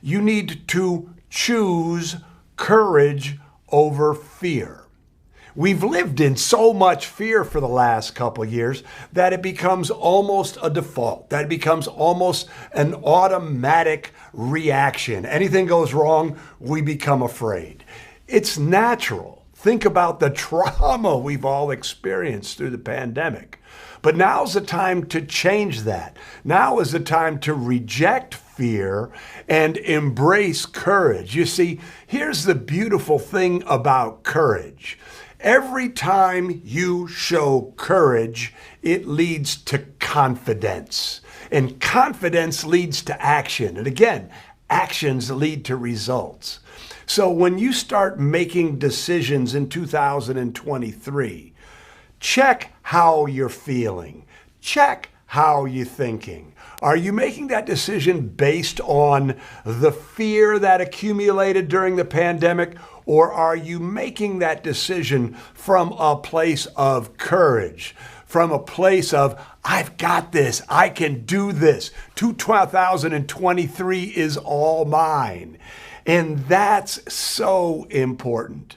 You need to choose courage over fear. We've lived in so much fear for the last couple of years that it becomes almost a default, that it becomes almost an automatic reaction. Anything goes wrong, we become afraid. It's natural. Think about the trauma we've all experienced through the pandemic. But now's the time to change that. Now is the time to reject fear and embrace courage. You see, here's the beautiful thing about courage. Every time you show courage, it leads to confidence. And confidence leads to action. And again, actions lead to results. So when you start making decisions in 2023, check how you're feeling. Check how you're thinking. Are you making that decision based on the fear that accumulated during the pandemic, or are you making that decision from a place of courage, from a place of, I've got this, I can do this, 2023 is all mine? And that's so important.